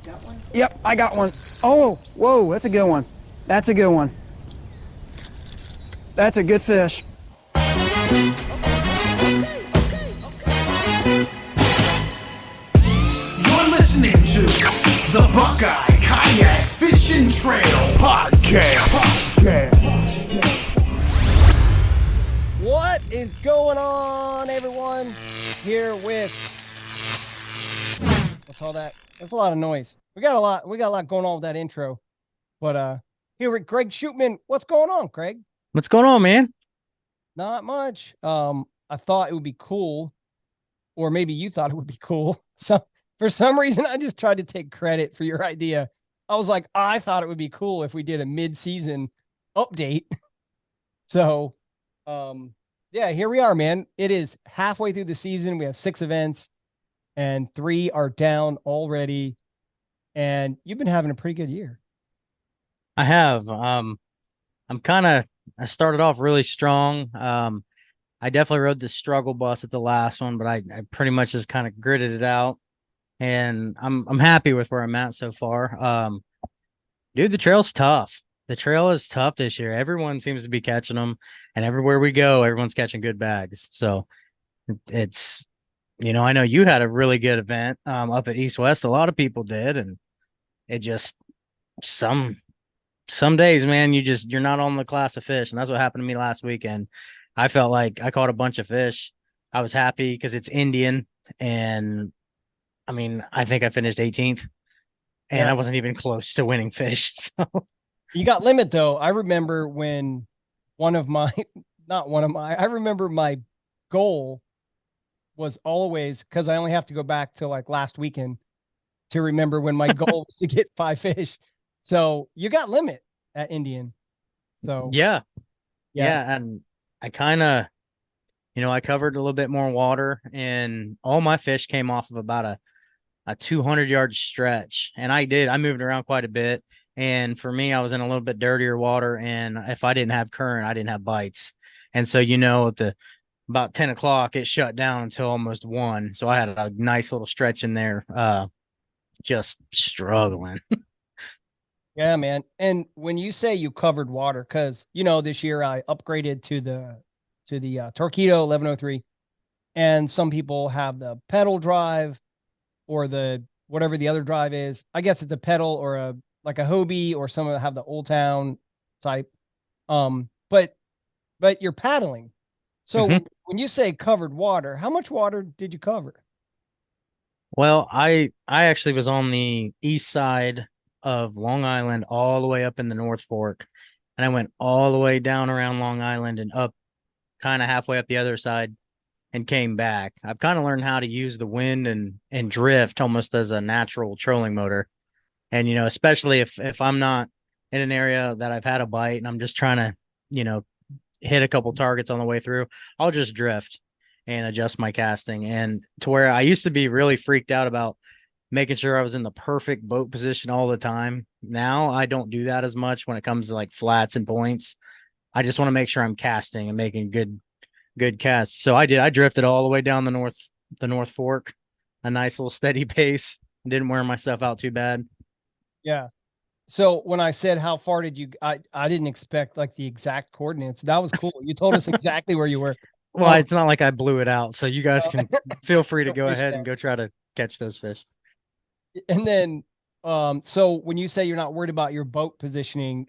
Got one? Yep, I got one. Oh, whoa, that's a good one. That's a good one. That's a good fish. You're listening to the Buckeye Kayak Fishing Trail Podcast. What is going on, everyone? Here with what's all that? That's a lot of noise. We got a lot going on with that intro. But here with Greg Shootman. What's going on, Craig? What's going on, man? Not much. I thought it would be cool, or maybe you thought it would be cool. So for some reason, I just tried to take credit for your idea. I was like, I thought it would be cool if we did a mid-season update. So, yeah, here we are, man. It is halfway through the season. We have 6 events, and 3 are down already. And you've been having a pretty good year. I have. I started off really strong. I definitely rode the struggle bus at the last one, but I pretty much just kind of gritted it out. And I'm happy with where I'm at so far. Dude, the trail's tough. The trail is tough this year. Everyone seems to be catching them, and everywhere we go, everyone's catching good bags. So it's, I know you had a really good event up at East West. A lot of people did, and it just some days, man, you're not on the class of fish, and that's what happened to me last weekend. I felt like I caught a bunch of fish. I was happy because it's Indian, and I mean, I think I finished 18th, and Yeah. I wasn't even close to winning fish. So You got limit, though. I remember when I remember my goal was always, because I only have to go back to like last weekend to remember when my goal was to get 5 fish. So you got limit at Indian. So yeah, yeah. and I kind of, I covered a little bit more water, and all my fish came off of about a 200-yard stretch, and I moved around quite a bit. And for me, I was in a little bit dirtier water, and if I didn't have current, I didn't have bites. And so, at the about 10 o'clock, it shut down until almost 1. So I had a nice little stretch in there, just struggling. Yeah, man. And when you say you covered water, because this year I upgraded to the Torpedo 1103, and some people have the pedal drive or the whatever the other drive is. I guess it's a pedal or a like a Hobie, or some of them have the Old Town type. But you're paddling. So Mhm. when you say covered water, how much water did you cover? Well, I actually was on the east side of Long Island, all the way up in the North Fork, and I went all the way down around Long Island and up, kind of halfway up the other side, and came back. I've kind of learned how to use the wind and drift almost as a natural trolling motor. And especially if I'm not in an area that I've had a bite and I'm just trying to, you know, hit a couple targets on the way through, I'll just drift and adjust my casting. And to where I used to be really freaked out about making sure I was in the perfect boat position all the time. Now I don't do that as much when it comes to like flats and points. I just want to make sure I'm casting and making good casts. So I did. I drifted all the way down the North Fork, a nice little steady pace. Didn't wear myself out too bad. Yeah. So when I said how far did you, I didn't expect like the exact coordinates. That was cool. You told us exactly where you were. Well, it's not like I blew it out, so you guys can feel free to So go fish ahead and that. go try to catch those fish. And then, so when you say you're not worried about your boat positioning,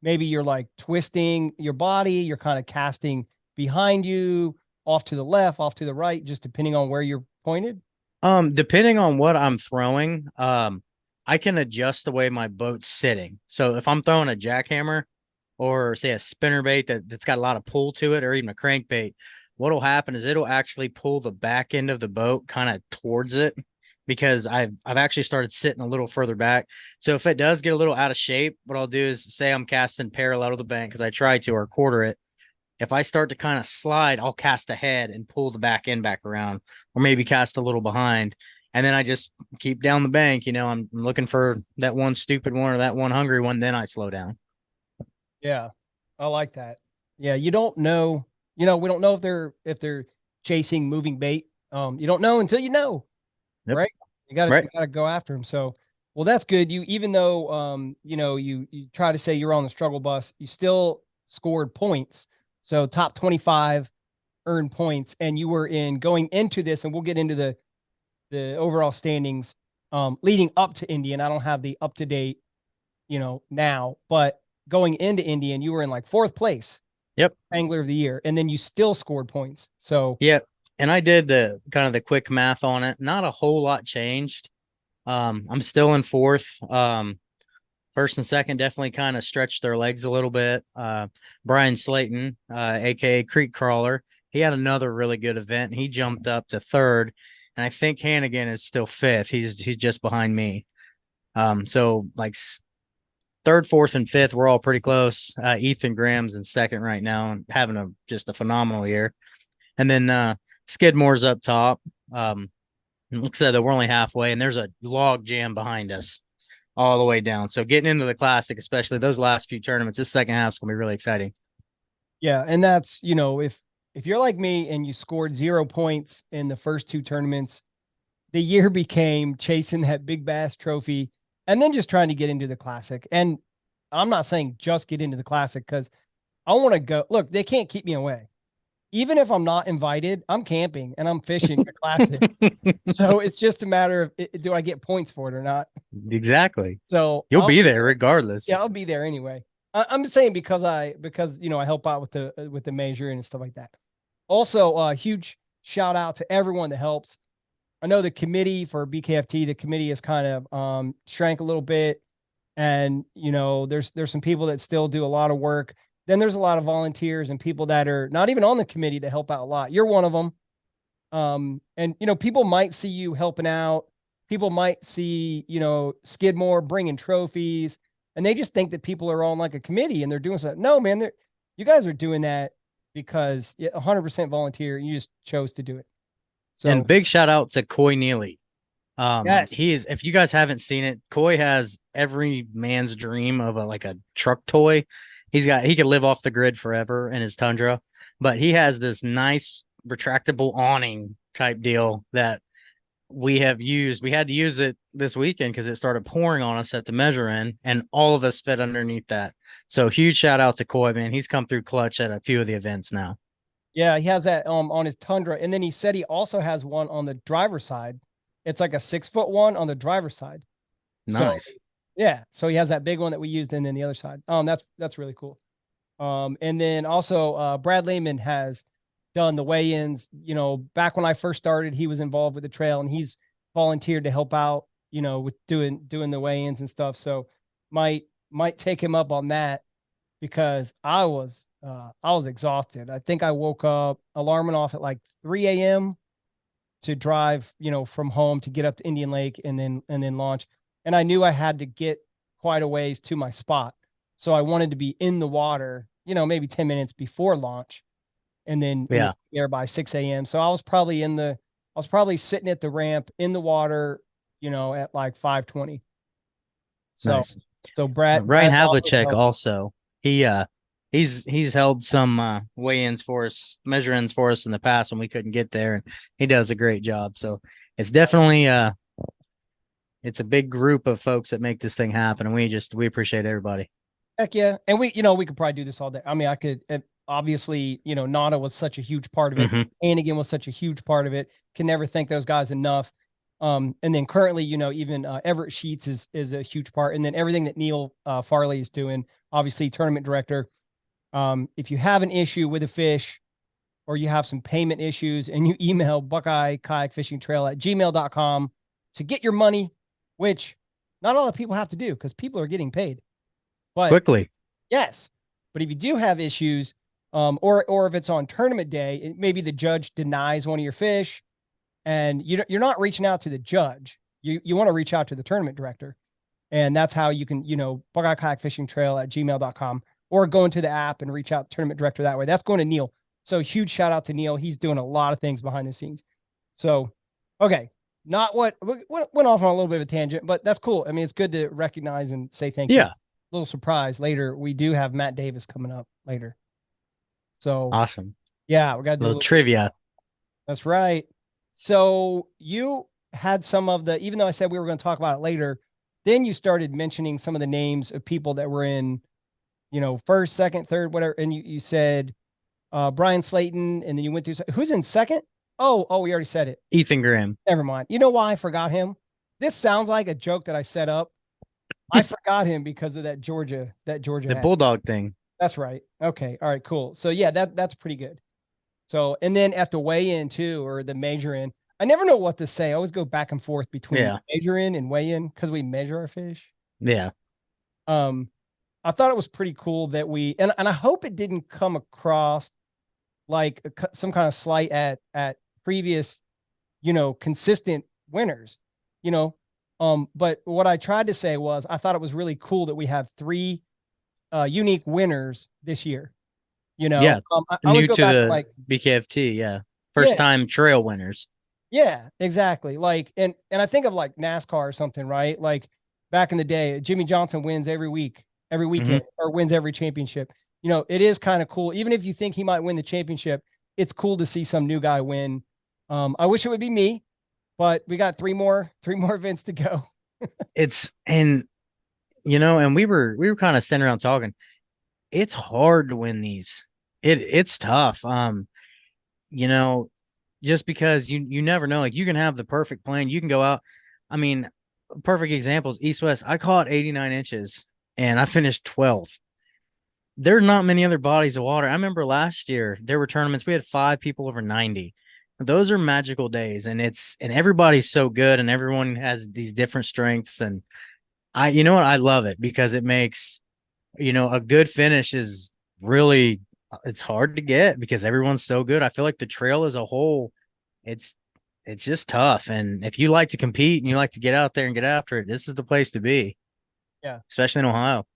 maybe you're like twisting your body, you're kind of casting behind you, off to the left, off to the right, just depending on where you're pointed. Depending on what I'm throwing, I can adjust the way my boat's sitting. So if I'm throwing a jackhammer or say a spinnerbait that's got a lot of pull to it, or even a crankbait, what'll happen is it'll actually pull the back end of the boat kind of towards it, because I've actually started sitting a little further back. So if it does get a little out of shape, what I'll do is say I'm casting parallel to the bank, because I try to, or quarter it. If I start to kind of slide, I'll cast ahead and pull the back end back around, or maybe cast a little behind. And then I just keep down the bank. I'm looking for that one stupid one or that one hungry one. Then I slow down. Yeah, I like that. Yeah, you don't know, we don't know if they're chasing moving bait. You don't know until you know, Yep. right? You gotta Right. you gotta go after them. So Well, that's good. You, even though, you try to say you're on the struggle bus, you still scored points. So top 25 earned points, and you were in going into this, and we'll get into the overall standings leading up to Indian. I don't have the up to date, now, but going into Indian, you were in like 4th place, Yep. angler of the year, and then you still scored points. So Yeah. And I did the kind of the quick math on it. Not a whole lot changed. I'm still in 4th. First and second definitely kind of stretched their legs a little bit. Brian Slayton, aka Creek Crawler, he had another really good event. He jumped up to 3rd, and I think Hannigan is still 5th. He's just behind me. So like 3rd, 4th, and 5th, we're all pretty close. Ethan Graham's in 2nd right now and having just a phenomenal year. And then Skidmore's up top. Looks like we're only halfway, and there's a log jam behind us all the way down. So getting into the classic, especially those last few tournaments, this second half is gonna be really exciting. yeah, and that's, if you're like me and you scored 0 points in the first 2 tournaments, the year became chasing that big bass trophy and then just trying to get into the classic. And I'm not saying just get into the classic, because I want to go. Look, they can't keep me away. Even if I'm not invited, I'm camping and I'm fishing the classic. So it's just a matter of, do I get points for it or not? Exactly. So You'll be there regardless. yeah, I'll be there anyway. I'm just saying, because I help out with the major and stuff like that. Also, a huge shout out to everyone that helps. I know the committee for BKFT, the committee has kind of shrank a little bit, and there's some people that still do a lot of work. Then there's a lot of volunteers and people that are not even on the committee that help out a lot. You're one of them. And people might see you helping out. People might see, Skidmore bringing trophies, and they just think that people are on like a committee and they're doing something. No, man, you guys are doing that because 100% volunteer. You just chose to do it. So, And big shout out to Coy Neely. yes, He is, if you guys haven't seen it, Coy has every man's dream of a truck toy. He could live off the grid forever in his Tundra, but he has this nice retractable awning type deal that we have used. We had to use it this weekend because it started pouring on us at the measure in, and all of us fit underneath that. So huge shout out to Coy, man. He's come through clutch at a few of the events now. yeah, he has that on his Tundra, and then he said he also has one on the driver's side. It's like a 6-foot one on the driver's side. Nice. So, yeah, so he has that big one that we used, and then the other side. That's really cool. And then also Brad Lehman has done the weigh-ins. Back when I first started, he was involved with the trail, and he's volunteered to help out, with doing the weigh-ins and stuff. So might take him up on that, because I was exhausted. I think I woke up, alarm went off at like 3 a.m. to drive, from home to get up to Indian Lake and then launch. And I knew I had to get quite a ways to my spot. So I wanted to be in the water, maybe 10 minutes before launch, and then there by 6 a.m. So I was probably sitting at the ramp in the water, at like 5:20. So, Nice. so Brad Ryan also Havlicek helped. also, he's held some weigh-ins for us, measure-ins for us in the past when we couldn't get there, and he does a great job. So it's definitely it's a big group of folks that make this thing happen, and we appreciate everybody. Heck yeah. And we could probably do this all day. I mean, I could, obviously, Nada was such a huge part of it. Mhm. Anigan was such a huge part of it. Can never thank those guys enough. And then currently, even Everett Sheets is a huge part. And then everything that Neil Farley is doing, obviously tournament director. If you have an issue with a fish, or you have some payment issues, and you email Buckeye Kayak Fishing Trail at gmail.com to get your money, which not a lot of people have to do because people are getting paid. But Quickly. yes, but if you do have issues, or if it's on tournament day, maybe the judge denies one of your fish, and you're not reaching out to the judge. You want to reach out to the tournament director, and that's how you can, Buckeye Kayak Fishing Trail at gmail.com, or go into the app and reach out to tournament director that way. That's going to Neil. So huge shout out to Neil. He's doing a lot of things behind the scenes. So, okay. Not what went off on a little bit of a tangent, but that's cool. I mean, it's good to recognize and say thank you. Yeah. Little surprise later. We do have Matt Davis coming up later. So Awesome. yeah, we got to do A little trivia. That's right. So you had some of the, even though I said we were going to talk about it later, then you started mentioning some of the names of people that were in, first, second, third, whatever. And you said Brian Slayton, and then you went through who's in second. Oh, we already said it. Ethan Graham. Never mind. You know why I forgot him? This sounds like a joke that I set up. I forgot him because of that Georgia The hat. Bulldog thing. That's right. Okay. All right, cool. So yeah, that's pretty good. So, and then at the weigh-in too, or the measure-in, I never know what to say. I always go back and forth between measure-in and weigh-in because we measure our fish. Yeah. I thought it was pretty cool that and I hope it didn't come across like some kind of slight at previous, consistent winners, but what I tried to say was I thought it was really cool that we have 3 unique winners this year. Yeah. I New go to back the like BKFT. Yeah. First time trail winners. Yeah, exactly. Like, and I think of like NASCAR or something, right? Like back in the day, Jimmy Johnson wins every weekend, or wins every championship. It is kind of cool. Even if you think he might win the championship, it's cool to see some new guy win. I wish it would be me, but we got 3 more events to go. And we were kind of standing around talking. It's hard to win these. It's tough. Just because you never know. Like, you can have the perfect plan. You can go out. I mean, perfect examples, East West. I caught 89 inches and I finished 12th. There's not many other bodies of water. I remember last year there were tournaments. We had 5 people over 90. Those are magical days, and everybody's so good, and everyone has these different strengths. And you know what? I love it because it makes, a good finish is really, it's hard to get because everyone's so good. I feel like the trail as a whole, it's just tough. And if you like to compete and you like to get out there and get after it, this is the place to be. Yeah. Especially in Ohio.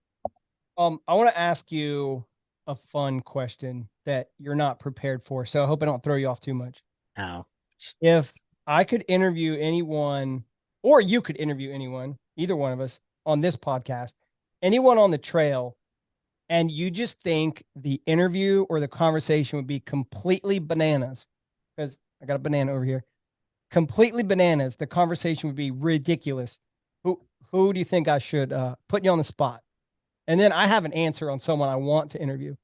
I want to ask you a fun question that you're not prepared for. So I hope I don't throw you off too much. Oh. If I could interview anyone, or you could interview anyone, either one of us on this podcast, anyone on the trail, and you just think the interview or the conversation would be completely bananas, because I got a banana over here, completely bananas, the conversation would be ridiculous. Who do you think I should put you on the spot? And then I have an answer on someone I want to interview.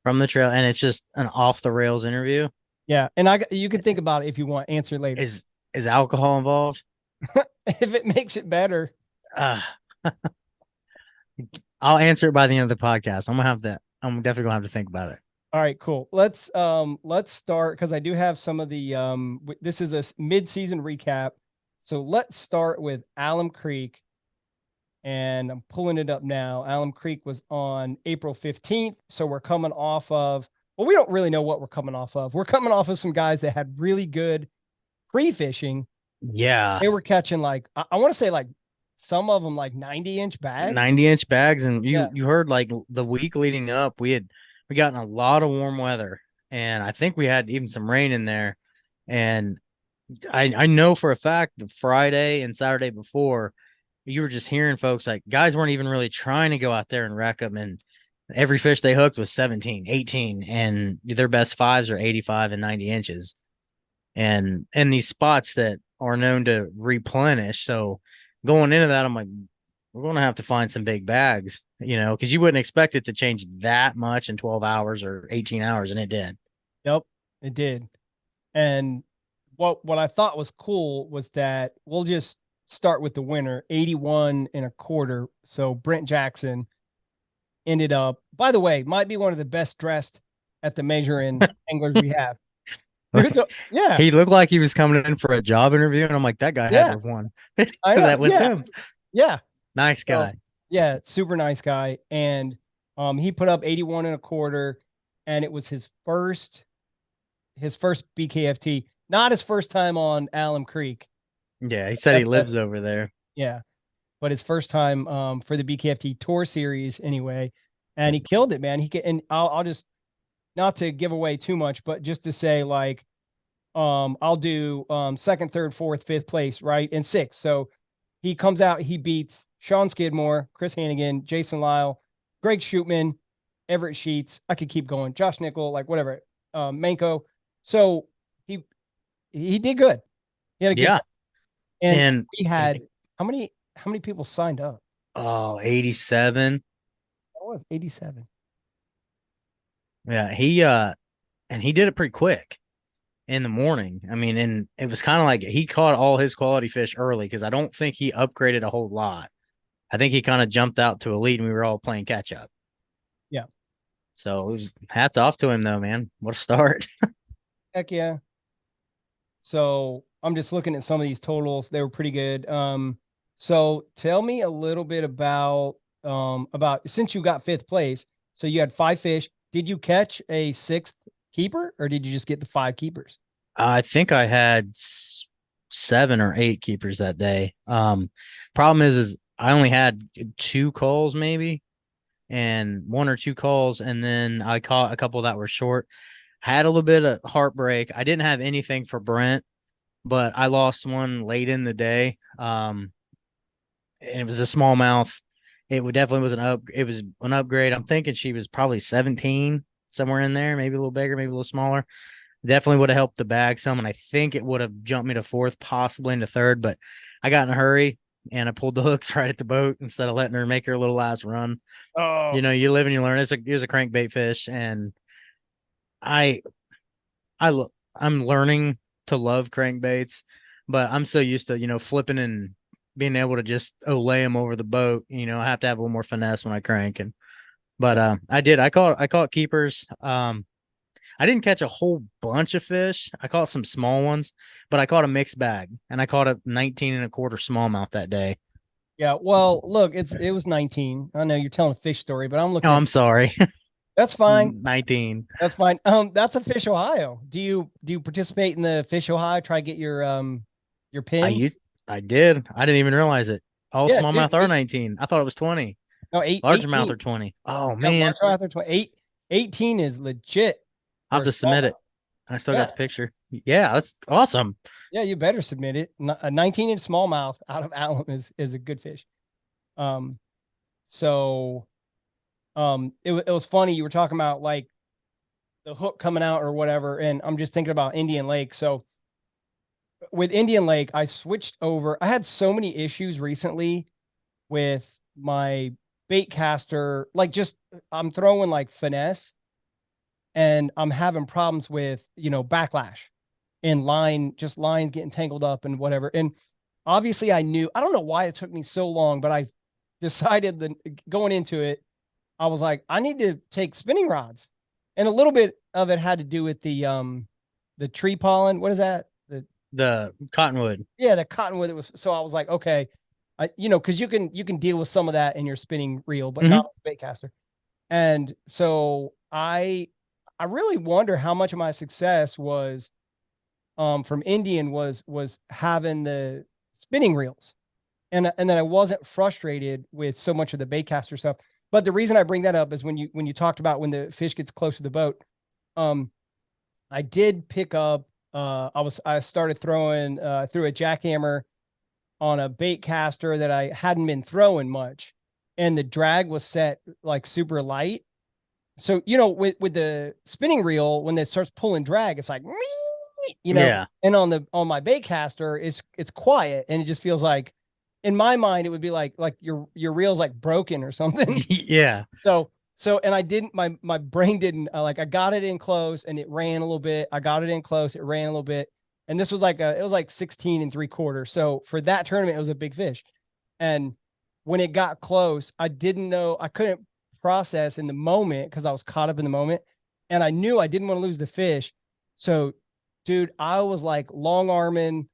From the trail, and it's just an off the rails interview. Yeah, and you can think about it if you want. Answer later. Is alcohol involved? If it makes it better. I'll answer it by the end of the podcast. I'm definitely gonna have to think about it. All right, cool. Let's start, because I do have some of the this is a mid-season recap. So let's start with Alum Creek. And I'm pulling it up now. Alum Creek was on April 15th. So we're coming off of, well, we don't really know what we're coming off of. We're coming off of some guys that had really good pre-fishing. Yeah. They were catching like, I want to say like some of them like 90-inch bags. 90-inch bags. And you heard like the week leading up, we gotten a lot of warm weather. And I think we had even some rain in there. And I know for a fact the Friday and Saturday before, you were just hearing folks like guys weren't even really trying to go out there and wreck them. And every fish they hooked was 17, 18, and their best 5s are 85 and 90 inches. And these spots that are known to replenish. So going into that, I'm like, we're going to have to find some big bags, because you wouldn't expect it to change that much in 12 hours or 18 hours. And it did. Yep, it did. And what I thought was cool was that we'll just start with the winner, 81 1/4. So Brent Jackson ended up, by the way, might be one of the best dressed at the measuring anglers we have. Yeah. He looked like he was coming in for a job interview. And I'm like, that guy had to have won. That was him. Yeah. Nice guy. So, yeah. Super nice guy. And he put up 81 1/4, and it was his first BKFT, not his first time on Alum Creek. Yeah, he said he lives over there. Yeah, but his first time for the BKFT Tour Series anyway, and he killed it, man. And I'll just, not to give away too much, but just to say, like, I'll do second, third, fourth, fifth place, right, and sixth. So he comes out, he beats Sean Skidmore, Chris Hannigan, Jason Lyle, Greg Shootman, Everett Sheets. I could keep going. Josh Nickel, like whatever, Manko. So he did good. He had a good. Yeah. And we had How many people signed up? Oh, 87. That was 87. Yeah, and he did it pretty quick in the morning. I mean, and it was kind of like he caught all his quality fish early because I don't think he upgraded a whole lot. I think he kind of jumped out to a lead and we were all playing catch up. Yeah. So it was hats off to him though, man. What a start. Heck yeah. So I'm just looking at some of these totals. They were pretty good. So tell me a little bit about since you got fifth place. So you had 5 fish. Did you catch a sixth keeper, or did you just get the 5 keepers? I think I had 7 or 8 keepers that day. Problem is I only had 2 calls maybe, and 1 or 2 calls, and then I caught a couple that were short. Had a little bit of heartbreak. I didn't have anything for Brent, but I lost one late in the day. And it was a smallmouth. It would definitely was it was an upgrade. I'm thinking she was probably 17, somewhere in there, maybe a little bigger, maybe a little smaller. Definitely would have helped the bag some, and I think it would have jumped me to fourth, possibly into third, but I got in a hurry and I pulled the hooks right at the boat instead of letting her make her little last run. Oh, You live and you learn. It was a crankbait fish, and I I'm learning to love crankbaits, but I'm so used to, flipping and being able to just lay them over the boat. I have to have a little more finesse when I crank, but I did. I caught keepers. I didn't catch a whole bunch of fish. I caught some small ones, but I caught a mixed bag, and I caught a 19 and a quarter smallmouth that day. yeah. Well, look, it was 19. I know you're telling a fish story, but I'm Oh, looking at I'm sorry. that's fine. 19. That's fine. That's a Fish Ohio. Do you participate in the Fish Ohio? Try to get your I pin? used I did. I didn't even realize it. All Yeah, dude, smallmouth are 19. I thought it was 20. no, Largemouth 18. are 20. Oh Yeah, man. largemouth are 20. 18 is legit I'll for have a to submit smallmouth. it. I still Yeah. got the picture. Yeah, that's awesome. Yeah, you better submit it. A 19-inch smallmouth out of Allen is a good fish. Um, so it was funny. You were talking about like the hook coming out or whatever, and I'm just thinking about Indian Lake. So with Indian Lake, I switched over. I had so many issues recently with my bait caster. Like just I'm throwing like finesse, and I'm having problems with backlash and lines getting tangled up and whatever. And obviously I knew, I don't know why it took me so long, but I decided that going into it, I was like, I need to take spinning rods. And a little bit of it had to do with the tree pollen. What is that? The cottonwood. Yeah, the cottonwood. It was, so I was like, okay, because you can deal with some of that in your spinning reel, but Mhm. not with bait caster. And so I really wonder how much of my success was from Indian was having the spinning reels, and then I wasn't frustrated with so much of the baitcaster stuff. But the reason I bring that up is when you talked about when the fish gets close to the boat, um, I did pick up. I started throwing through a jackhammer on a bait caster that I hadn't been throwing much, and the drag was set like super light. So with the spinning reel, when it starts pulling drag, it's like Yeah. and on my bait caster, it's quiet, and it just feels like, in my mind, it would be like your reel's like broken or something. Yeah. So and I didn't, my brain didn't, like, I got it in close and it ran a little bit. I got it in close, it ran a little bit. And this was it was like 16 and 3/4. So for that tournament, it was a big fish. And when it got close, I didn't know, I couldn't process in the moment because I was caught up in the moment. And I knew I didn't want to lose the fish. So, dude, I was like long arming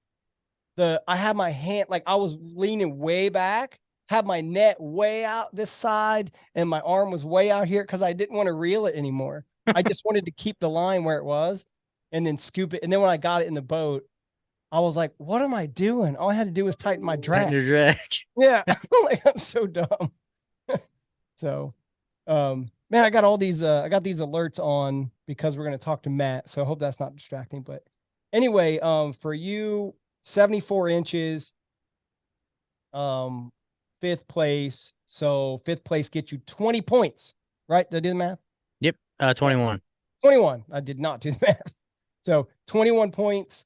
I had my hand, like I was leaning way back, had my net way out this side, and my arm was way out here because I didn't want to reel it anymore. I just wanted to keep the line where it was and then scoop it. And then when I got it in the boat, I was like, what am I doing? All I had to do was tighten my Tighten drag. your drag. Yeah. Like, I'm so dumb. So man, I got these alerts on because we're gonna talk to Matt. So I hope that's not distracting. But anyway, for you, 74 inches, um, fifth place. So fifth place gets you 20 points, right? Did I do the math? Yep. 21. 21. I did not do the math. So 21 points.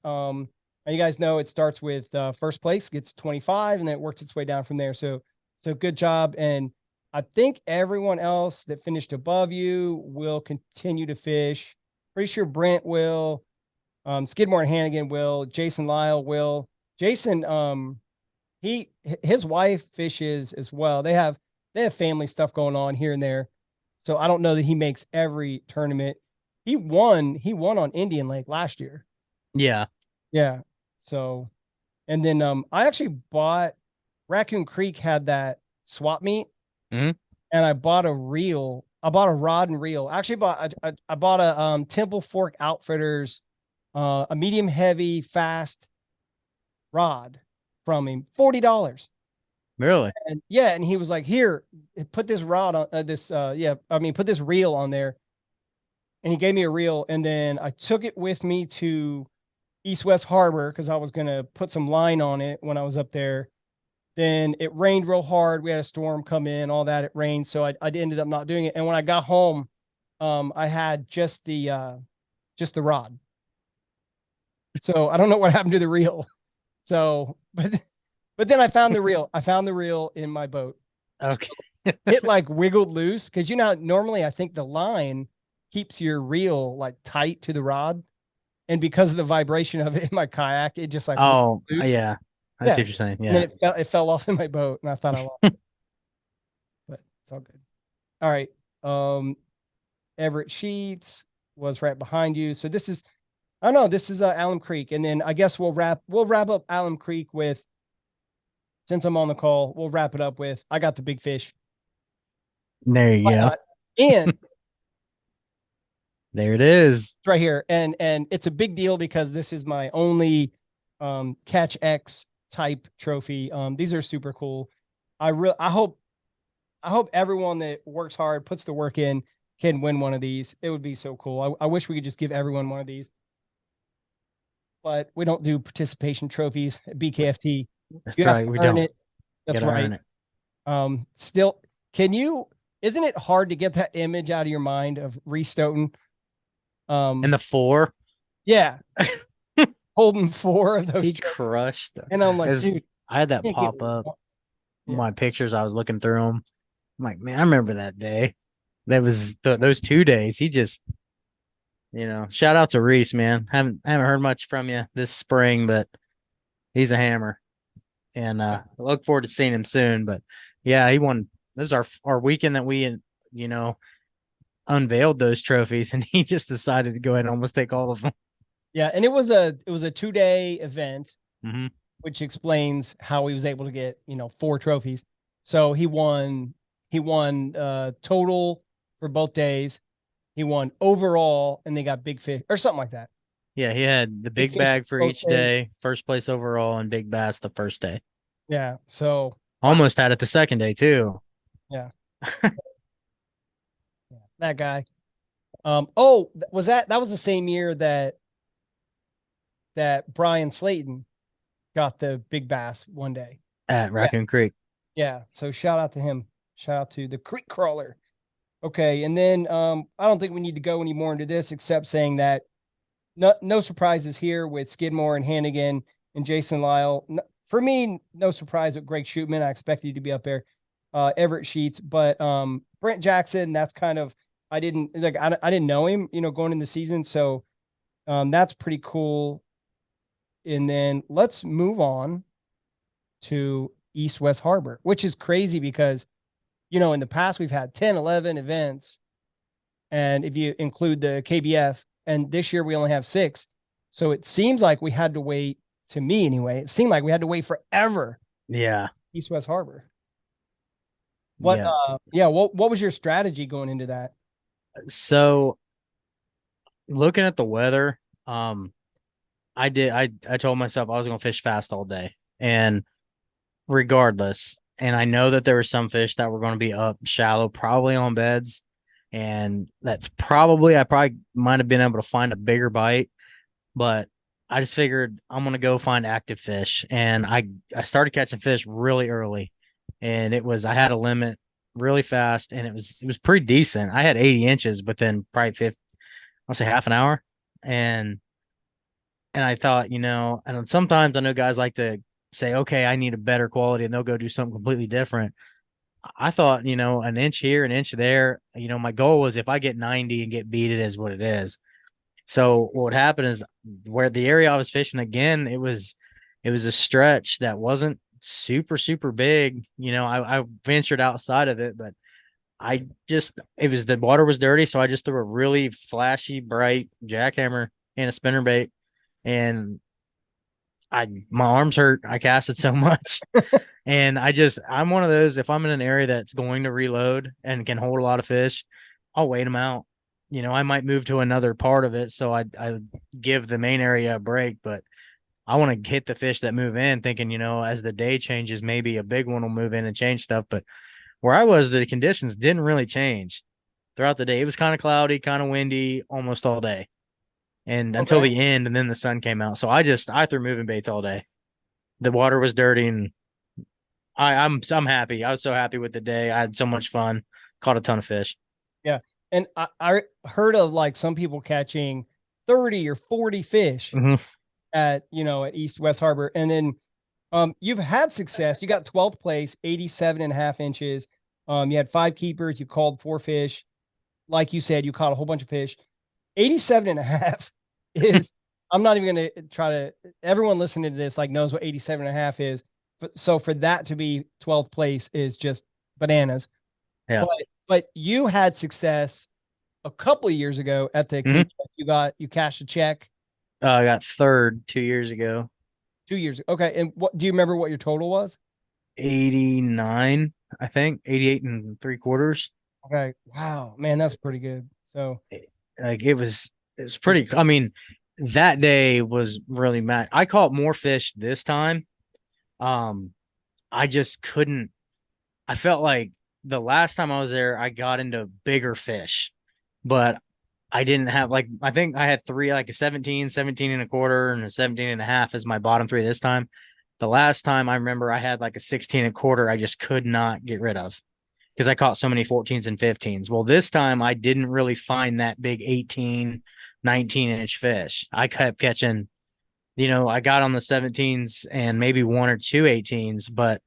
And you guys know it starts with first place gets 25 and then it works its way down from there. So good job. And I think everyone else that finished above you will continue to fish. Pretty sure Brent will, Skidmore and Hannigan will, Jason Lyle will. Jason, his wife fishes as well. They have family stuff going on here and there. So I don't know that he makes every tournament. He won on Indian Lake last year. Yeah. Yeah. So, and then I actually bought Raccoon Creek had that swap meet, Mhm. and I bought a reel. I bought a rod and reel. Actually, I bought a Temple Fork Outfitters, a medium heavy fast rod from him, $40. Really? And yeah, and he was like, "Here, put this rod on put this reel on there." And he gave me a reel, and then I took it with me to East West Harbor because I was gonna put some line on it when I was up there. Then it rained real hard. We had a storm come in, all that. It rained, so I ended up not doing it. And when I got home, I had just the rod. So I don't know what happened to the reel. So, but then I found the reel. I found the reel in my boat. Okay. It like wiggled loose because normally I think the line keeps your reel like tight to the rod, and because of the vibration of it in my kayak, it just like Oh, loose. yeah. I see what you're saying. And then Yeah. it fell off in my boat, and I thought I lost it, but it's all good. All right. Everett Sheets was right behind you. So this is, I don't know, this is Alum Creek, and then I guess we'll wrap up Alum Creek with, since I'm on the call, we'll wrap it up with I got the big fish. There you Why go. not? And There it is. right here, and it's a big deal because this is my only Catch X type trophy. These are super cool. I hope everyone that works hard, puts the work in, can win one of these. It would be so cool. I wish we could just give everyone one of these, but we don't do participation trophies at BKFT. That's You have right. to We earn don't it. That's gotta right. earn it. Still, isn't it hard to get that image out of your mind of Reese Stoughton? And the 4, Yeah, holding 4 of those. he crushed. And I'm like, It was- dude, I had that can't get pop up. one. My pictures, I was looking through them. I'm like, man, I remember that day. That was those 2 days. He just, shout out to Reese, man. Haven't heard much from you this spring, but he's a hammer. And I look forward to seeing him soon. But yeah, he won. This is our weekend that we, unveiled those trophies, and he just decided to go ahead and almost take all of them. Yeah, and it was a 2-day event, Mm-hmm. which explains how he was able to get 4 trophies. So he won total for both days. He won overall, and they got big fish or something like that. Yeah, he had the Big big fish bag for both each days. day, first place overall, and big bass the first day. Yeah. So Almost had it the second day too. yeah, that guy. Oh, that was the same year that Brian Slayton got the big bass one day At Raccoon Creek. Yeah. So shout out to him. Shout out to the creek crawler. Okay. And then I don't think we need to go any more into this except saying that no surprises here with Skidmore and Hannigan and Jason Lyle. For me, no surprise with Greg Shootman. I expected you to be up there. Everett Sheets, but Brent Jackson, that's kind of, I didn't know him, going in the season. So that's pretty cool. And then let's move on to East West Harbor, which is crazy because, in the past we've had 10, 11 events. And if you include the KBF, and this year we only have 6. So it seems like we had to wait, to me anyway, it seemed like we had to wait forever. Yeah. East West Harbor. What was your strategy going into that? So looking at the weather, I told myself I was gonna fish fast all day. And regardless, and I know that there were some fish that were going to be up shallow, probably on beds. And I probably might have been able to find a bigger bite, but I just figured I'm going to go find active fish. And I started catching fish really early, and I had a limit really fast, and it was pretty decent. I had 80 inches, but then probably I'll say half an hour. And And I thought, and sometimes I know guys like to say, okay, I need a better quality, and they'll go do something completely different. I thought, an inch here, an inch there. My goal was if I get 90 and get beat, it is what it is. So what happened is where the area I was fishing again, it was a stretch that wasn't super, super big. I ventured outside of it, but the water was dirty. So I just threw a really flashy, bright jackhammer and a spinnerbait, and my arms hurt. I casted so much. And I'm one of those, if I'm in an area that's going to reload and can hold a lot of fish, I'll wait them out. I might move to another part of it. So I give the main area a break, but I want to hit the fish that move in thinking, as the day changes, maybe a big one will move in and change stuff. But where I was, the conditions didn't really change throughout the day. It was kind of cloudy, kind of windy almost all day. And until Okay. the end, and then the sun came out. So I threw moving baits all day. The water was dirty, and I'm happy. I was so happy with the day. I had so much fun. Caught a ton of fish. Yeah. And I heard of like some people catching 30 or 40 fish Mhm. at East West Harbor. And then you've had success. You got 12th place, 87.5 inches. You had 5 keepers, you called 4 fish. Like you said, you caught a whole bunch of fish. 87.5 is I'm not even gonna try to everyone listening to this like knows what 87.5 is. So for that to be 12th place is just bananas. Yeah. But you had success a couple of years ago at the Mhm. Cape. You cashed a check I got third 2 years ago. 2 years ago. Okay. And what do you remember what your total was? 89, I think, 88 and 3/4. Okay. Wow, man, that's pretty good. So Like it was pretty. I mean, that day was really mad. I caught more fish this time. Um, I just couldn't. I felt like the last time I was there, I got into bigger fish, but I didn't have I think I had three, like a 17, 17.25, and a 17.5 as my bottom three this time. The last time I remember I had like a 16.25, I just could not get rid of because I caught so many 14s and 15s. Well, this time I didn't really find that big 18, 19-inch fish. I kept catching, I got on the 17s and maybe one or two 18s, but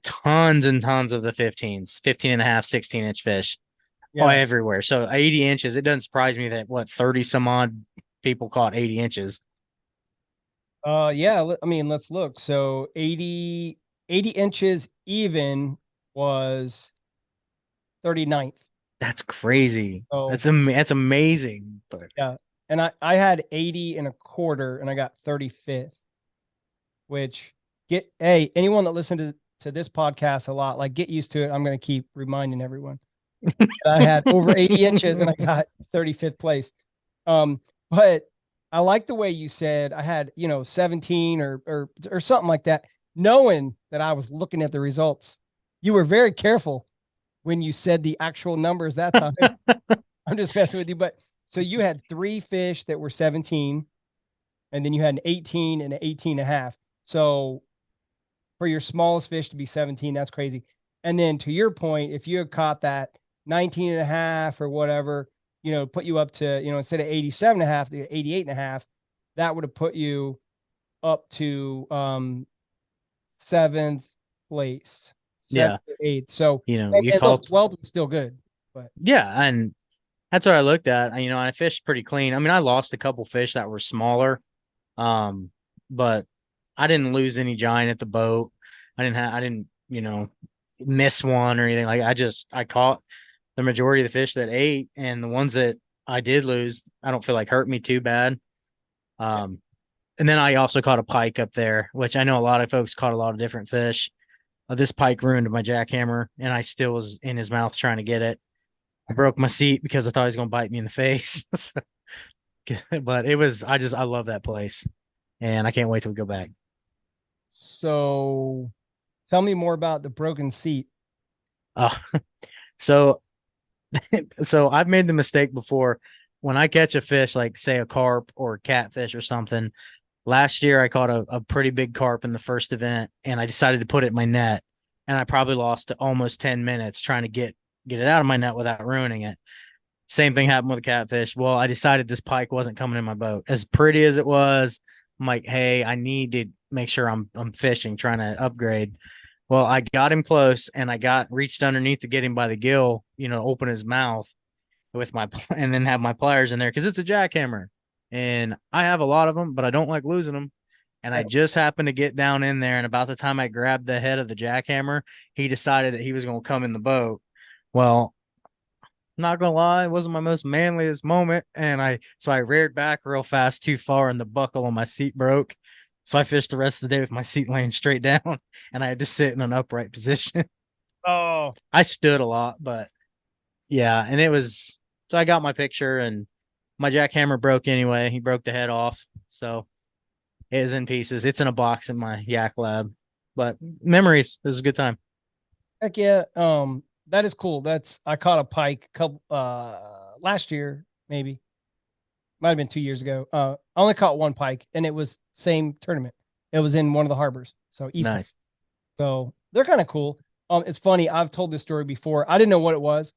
tons and tons of the 15s, 15.5, 16-inch fish. Oh, yeah. everywhere. So 80 inches, it doesn't surprise me that 30 some odd people caught 80 inches. Yeah, I mean, let's look. So 80 inches even was 39th. That's crazy. So That's amazing. But yeah. And I had 80.25 and I got 35th, which hey, anyone that listened to this podcast a lot, like get used to it. I'm gonna keep reminding everyone. I had over 80 inches and I got 35th place. But I like the way you said I had, 17 or something like that, knowing that I was looking at the results. You were very careful when you said the actual numbers that time. I'm just messing with you. But so you had 3 fish that were 17, and then you had an 18 and an 18.5. So for your smallest fish to be 17, that's crazy. And then to your point, if you had caught that 19.5 or whatever, put you up to, instead of 87.5, 88.5, that would have put you up to 7th place, yeah, 7th or 8th. So, you and look, caught, 12th was still good, but yeah. And that's what I looked at. I fished pretty clean. I mean, I lost a couple fish that were smaller. But I didn't lose any giant at the boat. I didn't, miss one or anything. I caught the majority of the fish that ate, and the ones that I did lose, I don't feel like hurt me too bad. Um, and then I also caught a pike up there, which I know a lot of folks caught a lot of different fish. This pike ruined my jackhammer, and I still was in his mouth trying to get it. I broke my seat because I thought he was going to bite me in the face. But I love that place, and I can't wait till we go back. so tell me more about the broken seat. Uh, so, so I've made the mistake before when I catch a fish, like say a carp or a catfish or something. Last year, I caught a pretty big carp in the first event, and I decided to put it in my net, and I probably lost almost 10 minutes trying to get it out of my net without ruining it. Same thing happened with a catfish. Well, I decided this pike wasn't coming in my boat. As pretty as it was, I'm like, hey, I need to make sure I'm fishing, trying to upgrade. Well, I got him close and I reached underneath to get him by the gill, open his mouth with and then have my pliers in there because it's a jackhammer. And I have a lot of them, but I don't like losing them. And I just happened to get down in there. And about the time I grabbed the head of the jackhammer, he decided that he was going to come in the boat. Well, not gonna lie, it wasn't my most manliest moment. And I reared back real fast too far and the buckle on my seat broke. So I fished the rest of the day with my seat laying straight down and I had to sit in an upright position. Oh, I stood a lot, but yeah, and so I got my picture and my jackhammer broke anyway. He broke the head off. So it is in pieces. It's in a box in my yak lab. But memories, it was a good time. heck yeah. That is cool. I caught a pike couple last year, maybe. Might have been 2 years ago. I only caught one pike and it was same tournament. It was in one of the harbors. So East. Nice. So they're kind of cool. It's funny. I've told this story before. I didn't know what it was,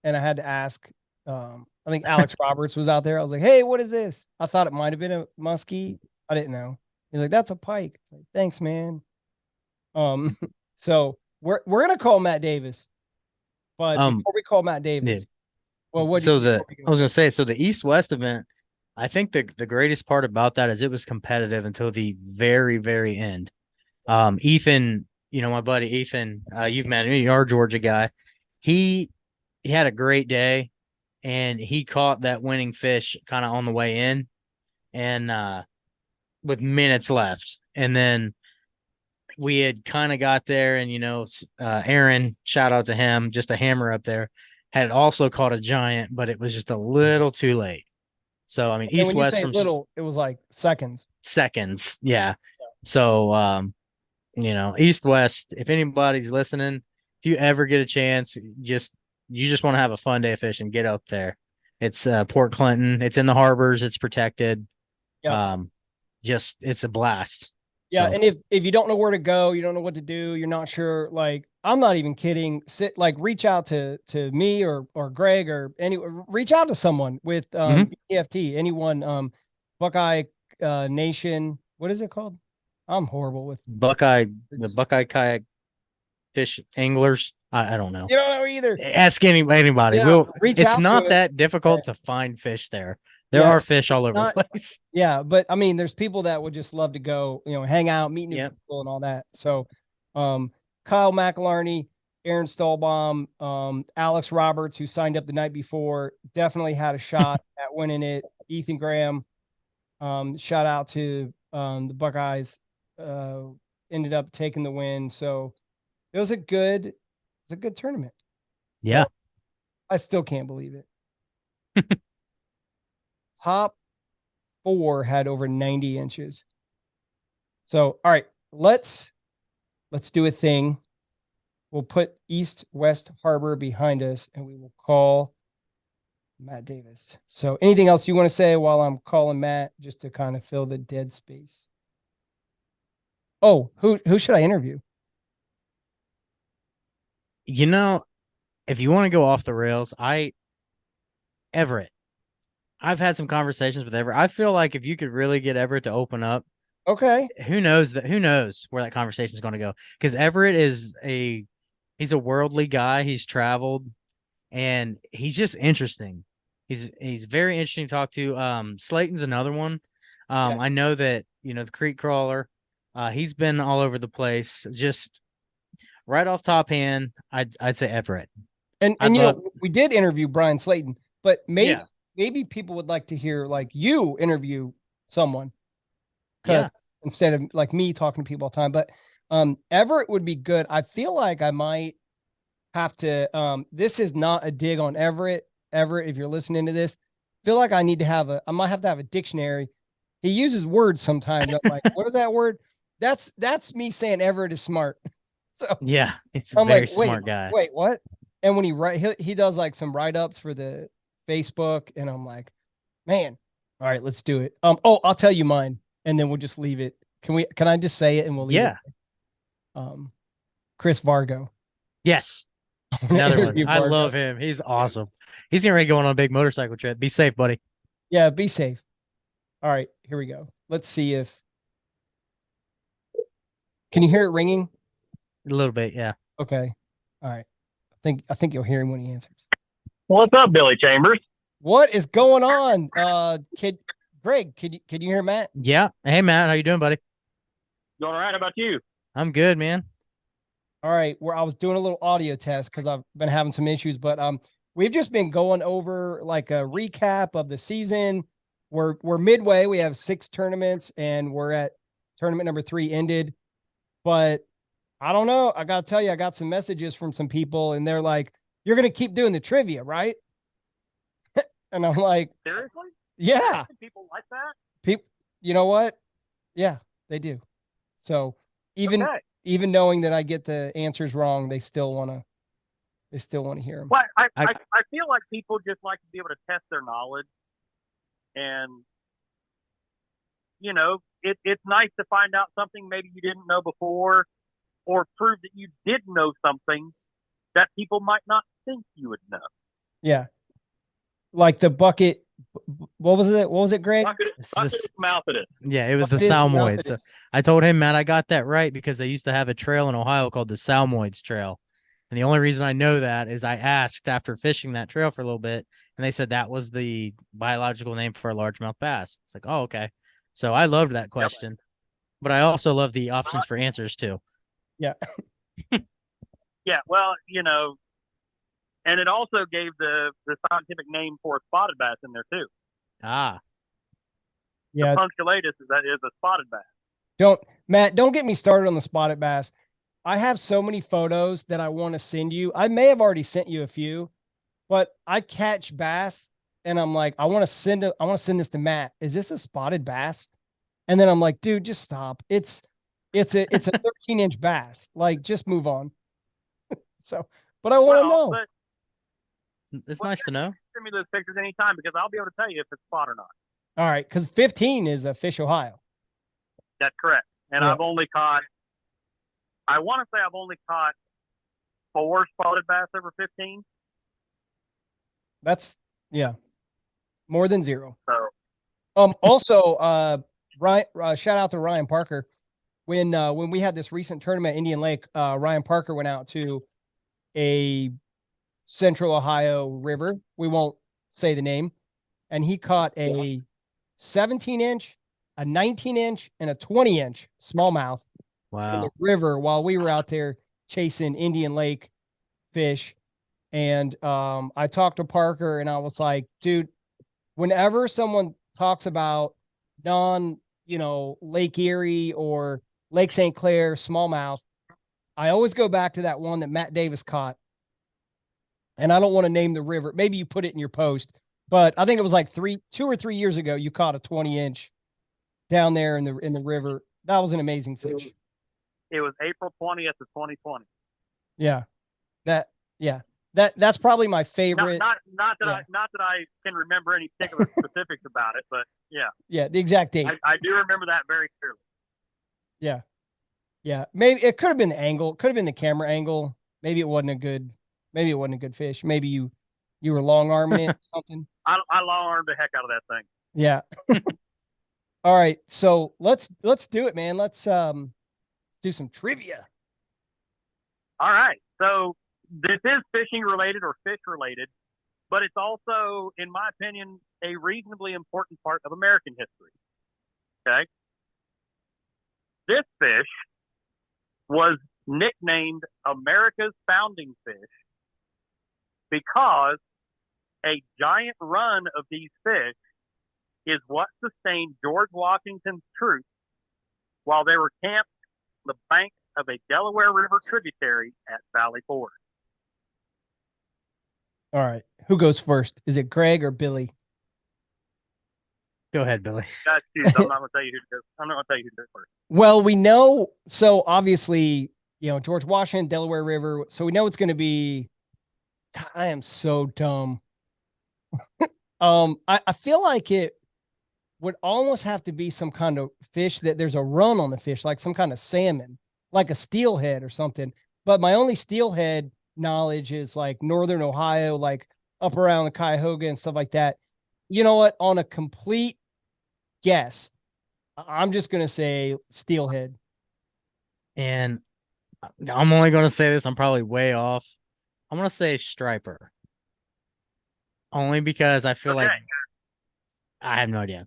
and I had to ask. I think Alex Roberts was out there. I was like, "Hey, what is this?" I thought it might have been a muskie. I didn't know. He's like, "That's a pike." I was like, thanks, man. Um, so we're gonna call Matt Davis, but before we call Matt Davis, Yeah. well, what do So you? I was gonna say, so the East West event, I think the greatest part about that is it was competitive until the very, very end. Ethan, my buddy Ethan, you've met him, our Georgia guy. He he had a great day and he caught that winning fish kind of on the way in and with minutes left. And then we had kind of got there and Aaron, shout out to him, just a hammer up there, had also caught a giant, but it was just a little too late. So I mean, And East when you West say from little, it was like seconds. seconds, yeah. So East West. If anybody's listening, if you ever get a chance, you just want to have a fun day of fishing, get up there. It's Port Clinton. It's in the harbors. It's protected. Yeah. Just it's a blast. Yeah, So and if you don't know where to go, you don't know what to do, you're not sure. Like I'm not even kidding. Reach out to me or Greg or reach out to someone with BKFT, anyone Buckeye Nation. What is it called? I'm horrible with The Buckeye kayak fish anglers. I don't know. you don't know either. Ask anybody. Yeah, reach It's out to not us. that difficult to find fish there. There Yeah, are fish all over the not place. yeah, but I mean, there's people that would just love to go, hang out, meet new Yep. people and all that. So, Kyle McIlharney, Aaron Stolbaum, Alex Roberts, who signed up the night before, definitely had a shot at winning it. Ethan Graham, shout out to the Buckeyes, ended up taking the win. So it was a good tournament. Yeah. So, I still can't believe it. Top 4 had over 90 inches. So, all right, let's do a thing. We'll put East West Harbor behind us and we will call Matt Davis. So, anything else you want to say while I'm calling Matt just to kind of fill the dead space? Oh, who should I interview? If you want to go off the rails, Everett. I've had some conversations with Everett. I feel like if you could really get Everett to open up, Okay. who knows where that conversation is going to go? Because Everett he's a worldly guy. He's traveled and he's just interesting. He's very interesting to talk to. Slayton's another one. Yeah. I know that, the creek crawler, he's been all over the place. Just right off top hand, I'd say Everett. And we did interview Brian Slayton, but maybe people would like to hear like you interview someone. Yeah. Instead of like me talking to people all the time, but Everett would be good. I feel like I might have to this is not a dig on Everett. Everett, if you're listening to this, feel like I might have to have a dictionary. He uses words sometimes. I'm like, what is that word? That's me saying Everett is smart. So yeah, it's a I'm very like, smart guy. Wait, what? And when he does like some write-ups for the Facebook, and I'm like, man, all right, let's do it. I'll tell you mine, and then we'll just leave it. Can I just say it and we'll leave it? Chris Vargo. Yes. Another one. I love him. He's awesome. He's getting ready to go on a big motorcycle trip. Be safe, buddy. Yeah, be safe. All right, here we go. let's see if, can you hear it ringing? A little bit, yeah. Okay. All right. I think you'll hear him when he answers. What's up, Billy Chambers? What is going on? Greg, can you hear Matt? Yeah. Hey, Matt, how you doing, buddy? Doing all right? How about you? I'm good, man. All right, where I was doing a little audio test because I've been having some issues, but we've just been going over like a recap of the season. We're midway. We have 6 tournaments, and we're at tournament number 3 ended. But I don't know. I gotta tell you, I got some messages from some people, and they're like, "You're gonna keep doing the trivia, right?" And I'm like, Seriously? "Yeah." People like that? People, you know what? Yeah, they do. So even Okay. even knowing that I get the answers wrong, they still wanna hear them. Well, I I- feel like people just like to be able to test their knowledge, and it's nice to find out something maybe you didn't know before, or prove that you did know something that people might not think you would know. Yeah. Like the bucket. What was it? What was it, Greg? Bucket mouth it is. Yeah, it was the Bucket is, mouth Salmoids. it So is. I told him, Matt, I got that right because they used to have a trail in Ohio called the Salmoids Trail. And the only reason I know that is I asked after fishing that trail for a little bit, and they said that was the biological name for a largemouth bass. It's like, oh, okay. So I loved that question, but I also love the options for answers too. Yeah. Yeah, well, and it also gave the scientific name for a spotted bass in there too. Ah, Yeah. The punctulatus is a spotted bass. Matt, don't get me started on the spotted bass. I have so many photos that I want to send you. I may have already sent you a few, but I catch bass and I'm like, I want to send this to Matt. Is this a spotted bass? And then I'm like, dude, just stop. It's a 13-inch bass. Like, just move on. So, but I want to know. But it's nice to know. send me those pictures anytime because I'll be able to tell you if it's spot or not. All right, because 15 is a Fish Ohio. That's correct. And Yeah. I want to say I've only caught 4 spotted bass over 15. That's more than 0. So Also, Ryan, shout out to Ryan Parker. When we had this recent tournament at Indian Lake, Ryan Parker went out to a Central Ohio river. We won't say the name, and he caught a 17-inch, a 19-inch, and a 20-inch smallmouth in the Wow. river while we were out there chasing Indian Lake fish. And I talked to Parker and I was like, dude, whenever someone talks about Lake Erie or Lake St. Clair smallmouth, I always go back to that one that Matt Davis caught. And I don't want to name the river. Maybe you put it in your post, but I think it was like 2 or 3 years ago you caught a 20-inch down there in the river. That was an amazing fish. it was April 20th of 2020. Yeah. That's probably my favorite. Not that I can remember any particular specifics about it, but yeah. Yeah, the exact date. I do remember that very clearly. Yeah. Yeah. Maybe it could have been the angle, could have been the camera angle. Maybe it wasn't a good fish. Maybe you were long arming it or something. I long armed the heck out of that thing. Yeah. All right. So let's do it, man. Let's do some trivia. All right. So this is fishing related or fish related, but it's also, in my opinion, a reasonably important part of American history. Okay. This fish was nicknamed America's founding fish because a giant run of these fish is what sustained George Washington's troops while they were camped on the bank of a Delaware River tributary at Valley Forge. All right. Who goes first? Is it Greg or Billy? Go ahead, Billy. That's choose. I'm not going to tell you who to do. I'm not going to tell you who to do first. Well, we know. So obviously, George Washington, Delaware River. So we know it's going to be. God, I am so dumb. I feel like it would almost have to be some kind of fish that there's a run on the fish, like some kind of salmon, like a steelhead or something. But my only steelhead knowledge is like Northern Ohio, like up around the Cuyahoga and stuff like that. You know what? On a complete guess, I'm just gonna say steelhead. And I'm only going to say this. I'm probably way off. I'm going to say striper. Only because I feel like Okay. I have no idea.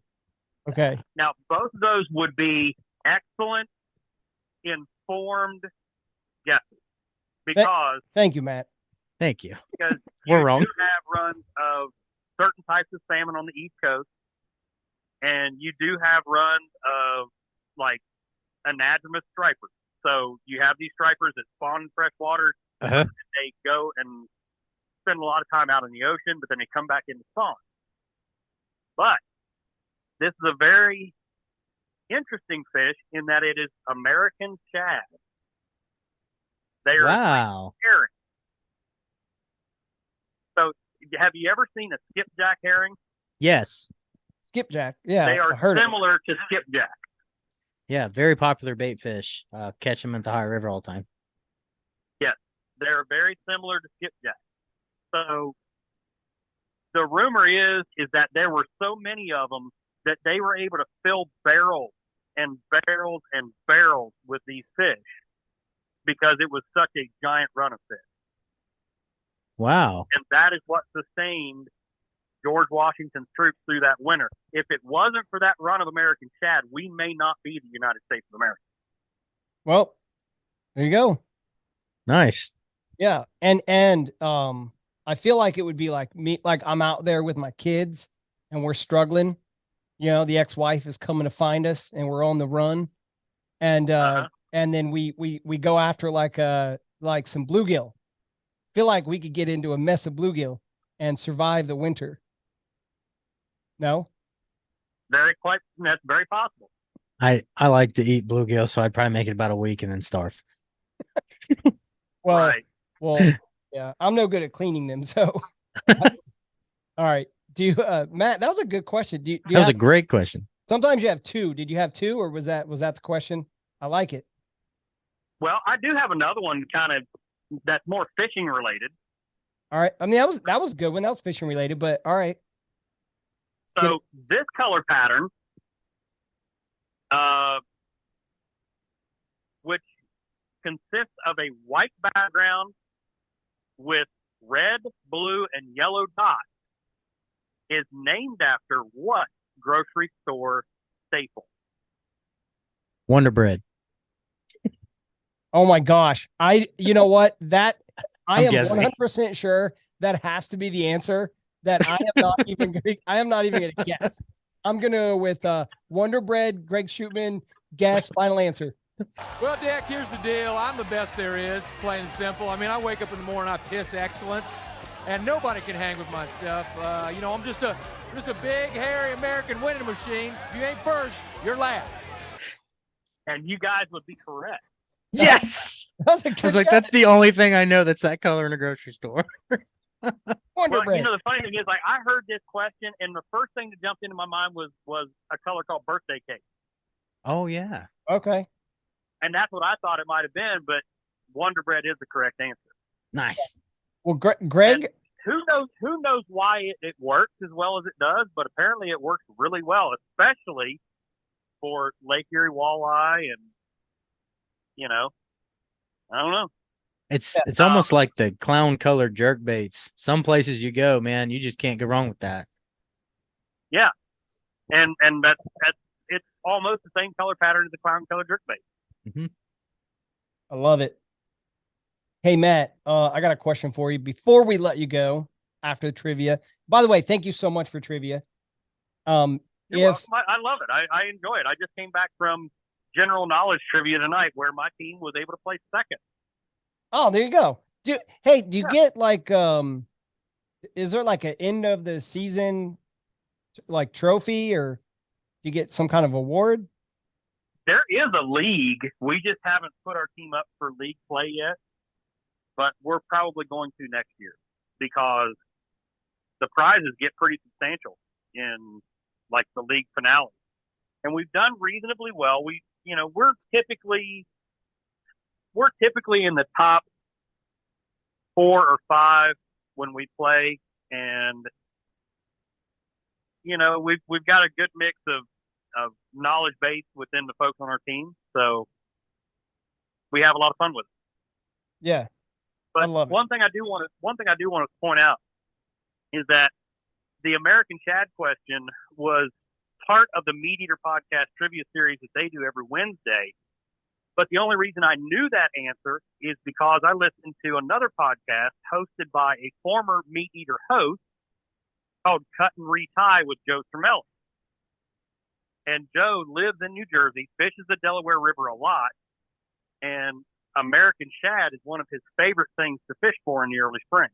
Okay. Now, both of those would be excellent, informed guesses because Thank you, Matt. Thank you. because We're you wrong. do have runs of certain types of salmon on the East Coast, and you do have runs of like anadromous stripers. So you have these stripers that spawn in fresh water. Uh-huh. They go and spend a lot of time out in the ocean, but then they come back into spawn. But this is a very interesting fish in that it is American shad. They are Wow. herring. So have you ever seen a skipjack herring? Yes. Skipjack. Yeah. They are I heard similar to skipjack. Yeah. Very popular bait fish. Catch them at the High River all the time. Yes, they're very similar to skipjack. So the rumor is that there were so many of them that they were able to fill barrels and barrels and barrels with these fish because it was such a giant run of fish. Wow. And that is what sustained George Washington's troops through that winter. If it wasn't for that run of American shad, we may not be the United States of America. Well, there you go. Nice. Yeah. And I feel like it would be like me, like I'm out there with my kids and we're struggling. You know, the ex-wife is coming to find us and we're on the run. And and then we go after like some bluegill. Feel like we could get into a mess of bluegill and survive the winter. No? That's very possible. I like to eat bluegill, so I'd probably make it about a week and then starve. Well, Right. well, yeah, I'm no good at cleaning them. So, all right. Do you, Matt? That was a good question. Do you That was have, a great question. sometimes you have two. Did you have two, or was that the question? I like it. Well, I do have another one kind of that's more fishing related. All right. I mean, that was good one. That was fishing related, but all right. So this color pattern, which consists of a white background with red, blue, and yellow dots, is named after what grocery store staple? Wonder Bread. Oh my gosh. You know what? I I'm am guessing. 100% sure that has to be the answer that I am not even going to guess. I'm going to go with Wonder Bread, Greg Shootman, guess, final answer. Well, Dick, here's the deal. I'm the best there is, plain and simple. I mean, I wake up in the morning, I piss excellence, and nobody can hang with my stuff. You know, I'm just a big, hairy American winning machine. If you ain't first, you're last. And you guys would be correct. Yes. That was a I good was like, guess. that's the only thing I know that's that color in a grocery store. Wonder Well, Bread. you know, the funny thing is, like, I heard this question, and the first thing that jumped into my mind was a color called birthday cake. Oh, yeah. Okay. And that's what I thought it might have been, but Wonder Bread is the correct answer. Nice. Well, Greg, Who knows why it works as well as it does, but apparently it works really well, especially for Lake Erie walleye and, you know, I don't know. It's almost like the clown colored jerk baits. Some places you go, man, you just can't go wrong with that. Yeah. And that's it's almost the same color pattern as the clown color jerkbait. Mm-hmm. I love it. Hey, Matt, I got a question for you before we let you go after the trivia. By the way, thank you so much for trivia. You're welcome. I love it. I enjoy it. I just came back from general knowledge trivia tonight where my team was able to place second. Oh, there you go. Do you get like is there like an end of the season like trophy, or do you get some kind of award? There is a league. We just haven't put our team up for league play yet, but we're probably going to next year because the prizes get pretty substantial in like the league finale. And we've done reasonably well. We're typically in the top 4 or 5 when we play, and we've got a good mix of knowledge base within the folks on our team. So we have a lot of fun with it. Yeah. I But love it. one thing I do want to point out is that the American Shad question was part of the Meat Eater podcast trivia series that they do every Wednesday. But the only reason I knew that answer is because I listened to another podcast hosted by a former Meat Eater host called Cut and Retie with Joe Cermelli. And Joe lives in New Jersey, fishes the Delaware River a lot, and American shad is one of his favorite things to fish for in the early spring,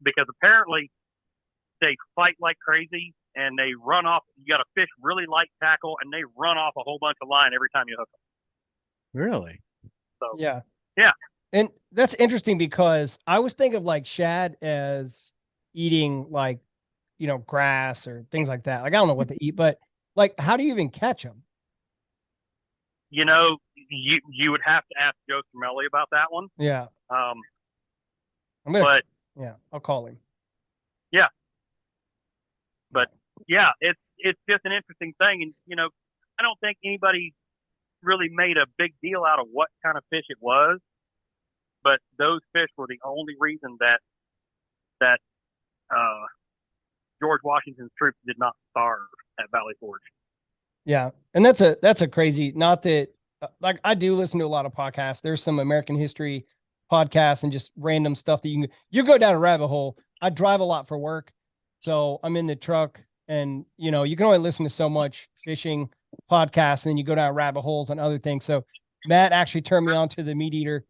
because apparently they fight like crazy and they run off. You got to fish really light tackle, and they run off a whole bunch of line every time you hook them. Really? So Yeah. yeah. And that's interesting because I was thinking of like shad as eating like, grass or things like that. Like, I don't know what they eat, but like, how do you even catch them? You would have to ask Joe Cermelli about that one. Yeah. Um, But yeah, I'll call him. Yeah. But yeah, it's just an interesting thing. And, I don't think anybody really made a big deal out of what kind of fish it was, but those fish were the only reason that George Washington's troops did not starve at Valley Forge. Yeah. And that's a crazy, not that like I do listen to a lot of podcasts. There's some American history podcasts and just random stuff that you go down a rabbit hole. I drive a lot for work. So I'm in the truck and you can only listen to so much fishing podcasts and then you go down rabbit holes and other things. So Matt actually turned me on to the Meat Eater.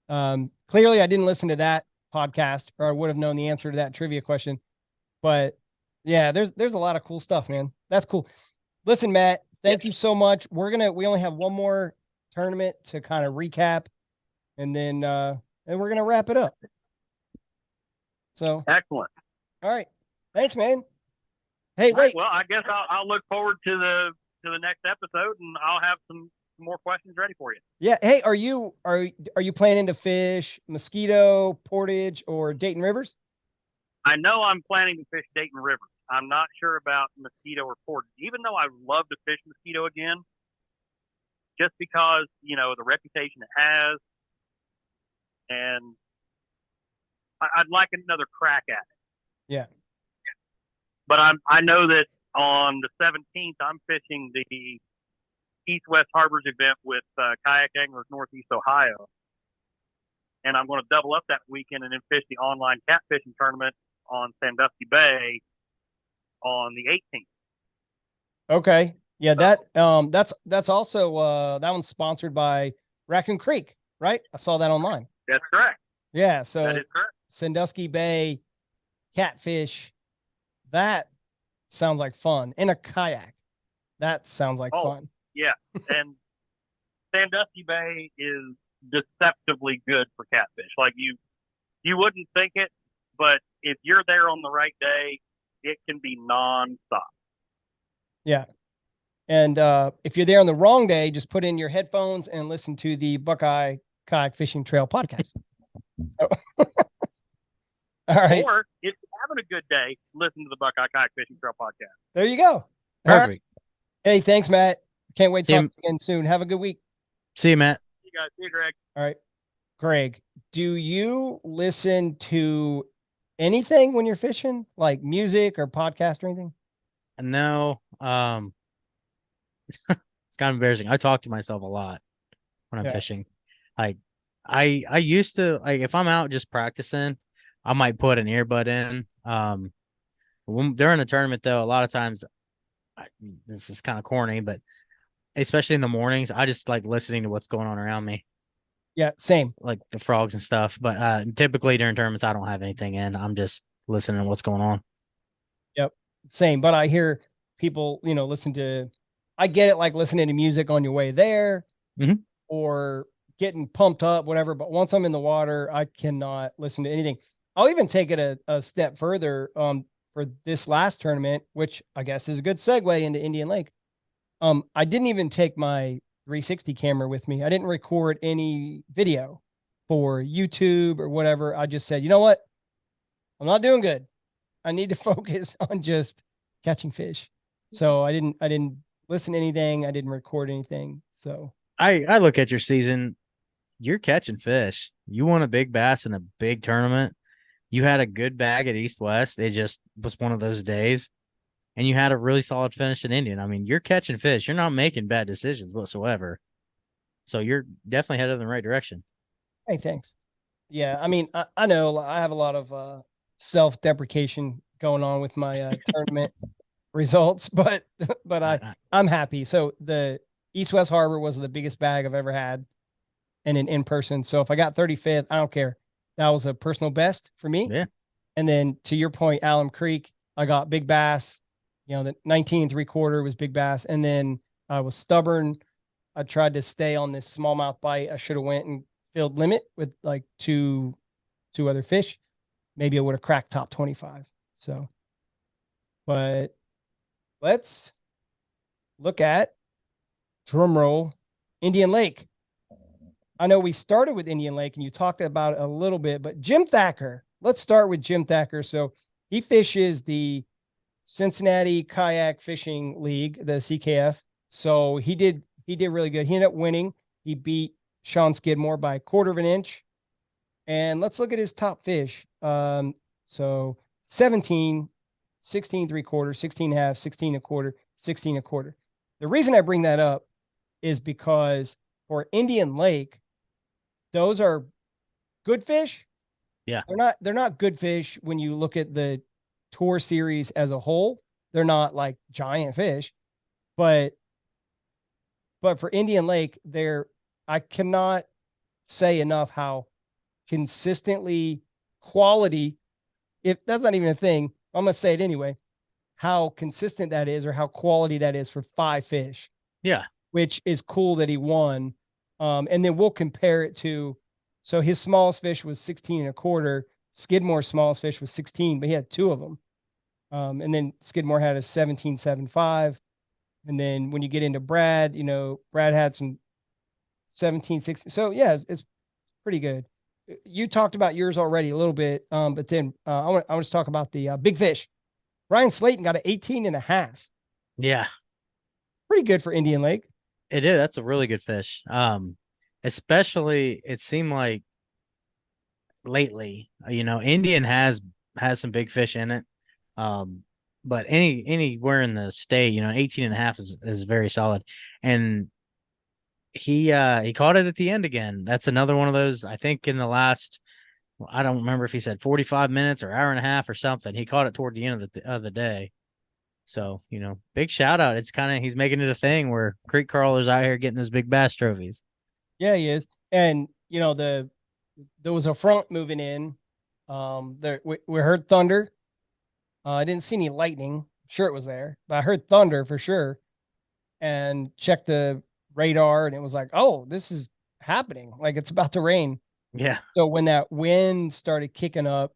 Clearly I didn't listen to that podcast or I would have known the answer to that trivia question, but yeah, there's a lot of cool stuff, man. That's cool. Listen, Matt, thank you so much. We only have one more tournament to kind of recap and then we're going to wrap it up. So excellent. All right. Thanks, man. Hey, wait. Right, well, I guess I'll look forward to the next episode, and I'll have some more questions ready for you. Yeah. Hey, are you planning to fish Mosquito, Portage, or Dayton Rivers? I know I'm planning to fish Dayton Rivers. I'm not sure about Mosquito or Portage, even though I would love to fish Mosquito again, just because, the reputation it has. And I'd like another crack at it. Yeah. But I know that on the 17th, I'm fishing the East-West Harbors event with Kayak Anglers Northeast Ohio. And I'm going to double up that weekend and then fish the online catfishing tournament on Sandusky Bay on the 18th. Okay. Yeah, that's also that one's sponsored by Raccoon Creek, right? I saw that online. That's correct. Yeah, so that is correct. Sandusky Bay catfish. That sounds like fun. In a kayak. That sounds like fun. Yeah. And Sandusky Bay is deceptively good for catfish. Like you wouldn't think it, but if you're there on the right day, it can be nonstop. Yeah. And if you're there on the wrong day, just put in your headphones and listen to the Buckeye Kayak Fishing Trail podcast. All right. Or if you're having a good day, listen to the Buckeye Kayak Fishing Trail podcast. There you go. Perfect. Right. Hey, thanks, Matt. Can't wait to See talk again soon. Have a good week. See you, Matt. See you guys. See you, Greg. All right. Greg, do you listen to anything when you're fishing, like music or podcast or anything? No. It's kind of embarrassing. I talk to myself a lot when I'm fishing. Like I used to, like, if I'm out just practicing, I might put an earbud in. During a tournament though, a lot of times this is kind of corny, but especially in the mornings, I just like listening to what's going on around me. Yeah, same. Like the frogs and stuff. But typically during tournaments, I don't have anything in. I'm just listening to what's going on. Yep, same. But I hear people, I get it, like listening to music on your way there or getting pumped up, whatever. But once I'm in the water, I cannot listen to anything. I'll even take it a step further for this last tournament, which I guess is a good segue into Indian Lake. I didn't even take my 360 camera with me. I didn't record any video for YouTube or whatever. I just said, you know what? I'm not doing good. I need to focus on just catching fish. So I didn't listen to anything. I didn't record anything. So I look at your season, you're catching fish. You won a big bass in a big tournament. You had a good bag at East West. It just was one of those days. And you had a really solid finish in Indian. I mean, you're catching fish. You're not making bad decisions whatsoever. So you're definitely headed in the right direction. hey, thanks. Yeah, I mean, I know I have a lot of self-deprecation going on with my tournament results, but but I'm happy. So the East West Harbor was the biggest bag I've ever had in an in person. So if I got 35th, I don't care. That was a personal best for me. Yeah. And then to your point, Alum Creek, I got big bass. You know, the 19 3/4 was big bass, and then I was stubborn. I tried to stay on this smallmouth bite. I should have went and filled limit with like two other fish. Maybe I would have cracked top 25. So, but let's look at drum roll Indian Lake. I know we started with Indian Lake and you talked about it a little bit, but Jim Thacker, let's start with Jim Thacker. So he fishes the Cincinnati Kayak Fishing League, the CKF. So he did really good. He ended up winning. He beat Sean Skidmore by a quarter of an inch. And let's look at his top fish. So 17, 16 3/4, 16 half, 16 a quarter, 16 a quarter. The reason I bring that up is because for Indian Lake, those are good fish. Yeah. They're not good fish when you look at the tour series as a whole. They're not like giant fish, but for Indian Lake, I cannot say enough how consistently quality, if that's not even a thing, I'm gonna say it anyway, how consistent that is or how quality that is for 5 fish. Yeah. Which is cool that he won. And then we'll compare it to, so his smallest fish was 16 and a quarter. Skidmore's smallest fish was 16, but he had 2 of them. And then Skidmore had a 17.75. And then when you get into Brad, Brad had some 17, 16. So yeah, it's pretty good. You talked about yours already a little bit. But then I want to talk about the big fish. Ryan Slayton got an 18 and a half. Yeah. Pretty good for Indian Lake. It is. That's a really good fish. Especially it seemed like lately, Indian has some big fish in it. But anywhere in the state, 18 and a half is very solid. And he caught it at the end again. That's another one of those, I think in the last, I don't remember if he said 45 minutes or hour and a half or something. He caught it toward the end of the day. So, big shout out. It's he's making it a thing where creek crawlers out here getting those big bass trophies. Yeah, he is. And there was a front moving in. We heard thunder. I didn't see any lightning. I'm sure it was there, but I heard thunder for sure. And checked the radar, and it was like, oh, this is happening. Like it's about to rain. Yeah. So when that wind started kicking up,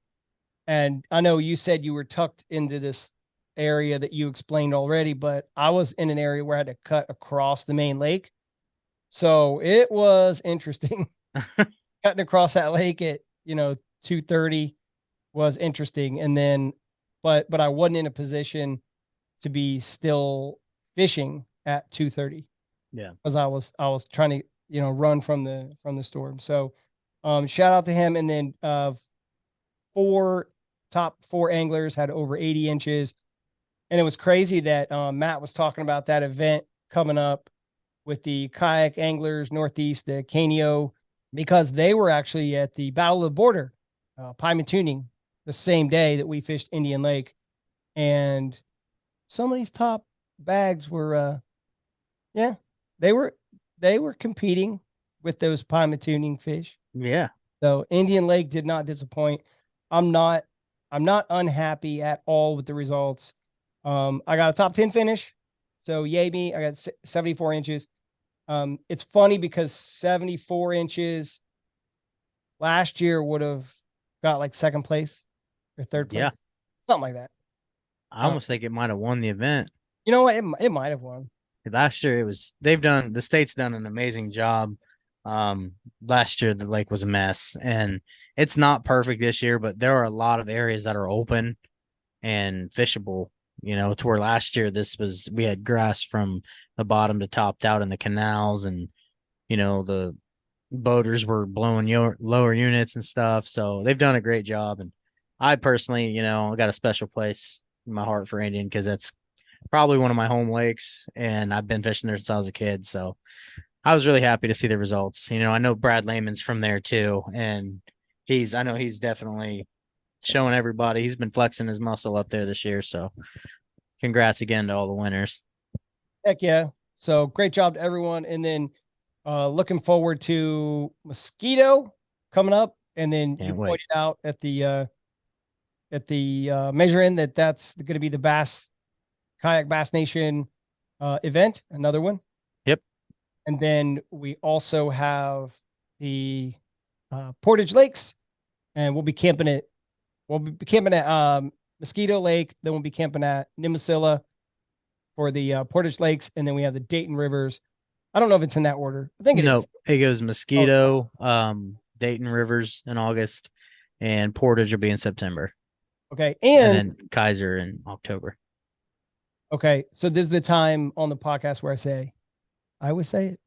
and I know you said you were tucked into this area that you explained already, but I was in an area where I had to cut across the main lake. So it was interesting. Cutting across that lake at 2:30 was interesting. And then but I wasn't in a position to be still fishing at 2:30. Yeah. Because I was trying to, run from the storm. So shout out to him. And then top 4 anglers had over 80 inches. And it was crazy that Matt was talking about that event coming up with the kayak anglers Northeast, the Canio, because they were actually at the Battle of the Border, Pymatooning, the same day that we fished Indian Lake. And some of these top bags were, they were competing with those Pymatooning fish. Yeah. So Indian Lake did not disappoint. I'm not unhappy at all with the results. I got a top 10 finish. So yay me. I got 74 inches. It's funny because 74 inches last year would have got like second place or third place. Yeah. Something like that. I almost think it might have won the event. You know what? It might have won. Last year the state's done an amazing job. Last year the lake was a mess and it's not perfect this year, but there are a lot of areas that are open and fishable to where last year we had grass from the bottom to topped out in the canals, and the boaters were blowing lower units and stuff. So they've done a great job. And I personally, got a special place in my heart for Indian because that's probably one of my home lakes, and I've been fishing there since I was a kid. So I was really happy to see the results. I know Brad Lehman's from there too, and I know he's definitely showing everybody. He's been flexing his muscle up there this year. So congrats again to all the winners. Heck yeah. So great job to everyone. And then looking forward to Mosquito coming up. And then Can't you wait. pointed out at the measure in that's going to be the Kayak Bass Nation event, another one. Yep. And then we also have the Portage Lakes, and we'll be camping at Mosquito Lake. Then we'll be camping at Nimasilla for the Portage Lakes, and then we have the Dayton Rivers. I don't know if it's in that order. I think it is. No, it goes Mosquito, Dayton Rivers in August, and Portage will be in September. Okay. And then Kaiser in October. Okay. So this is the time on the podcast where I always say it.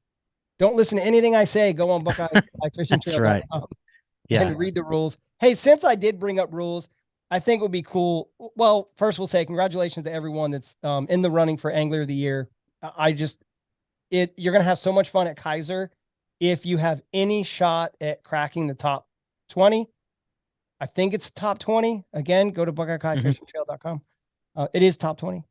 Don't listen to anything I say. Go on Buckeye Fishing That's right. Yeah. And read the rules. Hey, since I did bring up rules, I think it would be cool. Well, first we'll say congratulations to everyone that's in the running for Angler of the Year. You're going to have so much fun at Kaiser. If you have any shot at cracking the top 20, I think it's top 20. Again, go to BuckeyeKayakFishingTrail.com. It is top 20.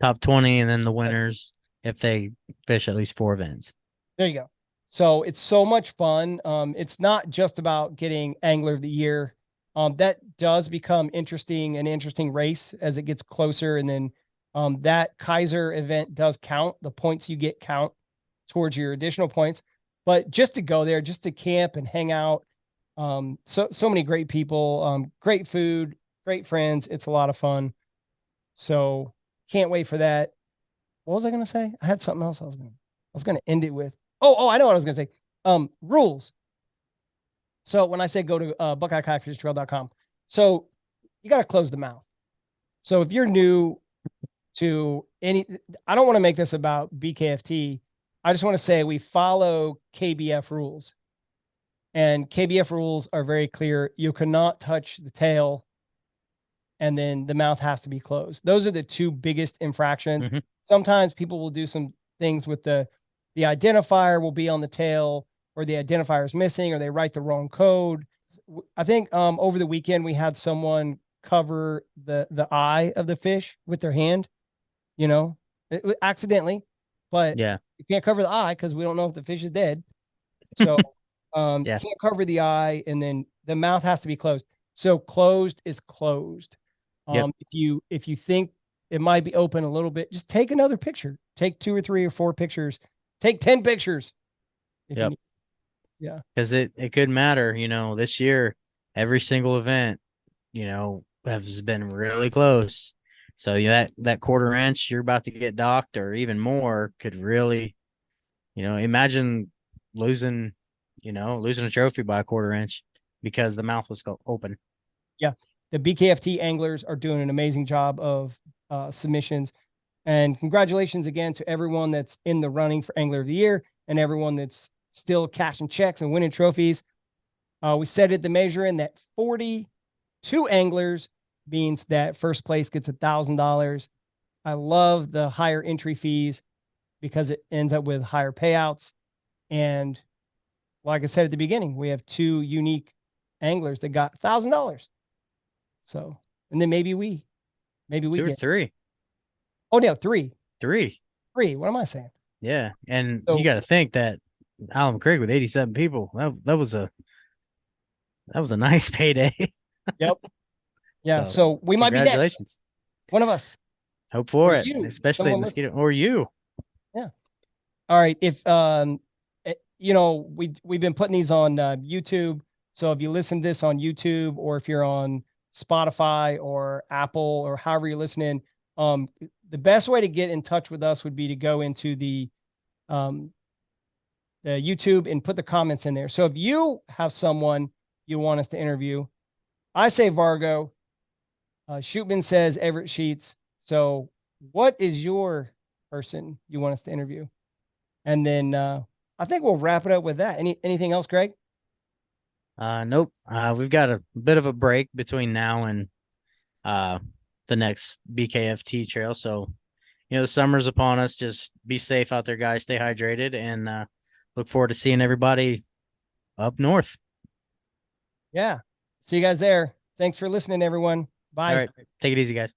Top 20, and then the winners if they fish at least 4 events. There you go. So it's so much fun. It's not just about getting Angler of the Year. That does become an interesting race as it gets closer. And then that Kaiser event does count. The points you get count towards your additional points. But just to go there, just to camp and hang out, so many great people, great food, great friends. It's a lot of fun. So can't wait for that. What was I going to say? I had something else I was going to end it with. Oh, I know what I was going to say. Rules. So when I say go to BuckeyeKayakFishingTrail.com, so you got to close the mouth. So if you're new to I don't want to make this about BKFT. I just want to say we follow KBF rules. And KBF rules are very clear. You cannot touch the tail, and then the mouth has to be closed. Those are the two biggest infractions. Mm-hmm. Sometimes people will do some things with the identifier will be on the tail, or the identifier is missing, or they write the wrong code. I think over the weekend we had someone cover the eye of the fish with their hand, accidentally, but yeah, you can't cover the eye because we don't know if the fish is dead. So you can't cover the eye, and then the mouth has to be closed. So closed is closed. If you think it might be open a little bit, just take another picture. Take 2 or 3 or 4 pictures. Take 10 pictures. Yep. Yeah. Because it could matter, this year, every single event, has been really close. So that 1/4 inch you're about to get docked, or even more, could really, imagine losing a trophy by a 1/4 inch because the mouth was open. Yeah. The BKFT anglers are doing an amazing job of submissions. And congratulations again to everyone that's in the running for Angler of the Year and everyone that's still cashing checks and winning trophies. We said at the measure in that 42 anglers means that first place gets $1,000. I love the higher entry fees because it ends up with higher payouts. And like I said at the beginning, we have 2 unique anglers that got $1,000. So, and then maybe we 2 or 3. Oh, no, 3. 3. What am I saying? Yeah. And you got to think that Alum Creek with 87 people, that was a nice payday. Yep. Yeah. So we might be next. One of us. Hope for it. Especially Mosquito or you. Yeah. All right. If, we've been putting these on YouTube. So if you listen to this on YouTube, or if you're on Spotify or Apple or however you're listening, the best way to get in touch with us would be to go into the YouTube and put the comments in there. So if you have someone you want us to interview, I say Vargo. Shootman says Everett Sheets. So what is your person you want us to interview? And then I think we'll wrap it up with that. Anything else, Greg? Nope. We've got a bit of a break between now and the next BKFT trail. So, the summer's upon us. Just be safe out there, guys. Stay hydrated, and look forward to seeing everybody up north. Yeah. See you guys there. Thanks for listening, everyone. Bye. All right. Take it easy, guys.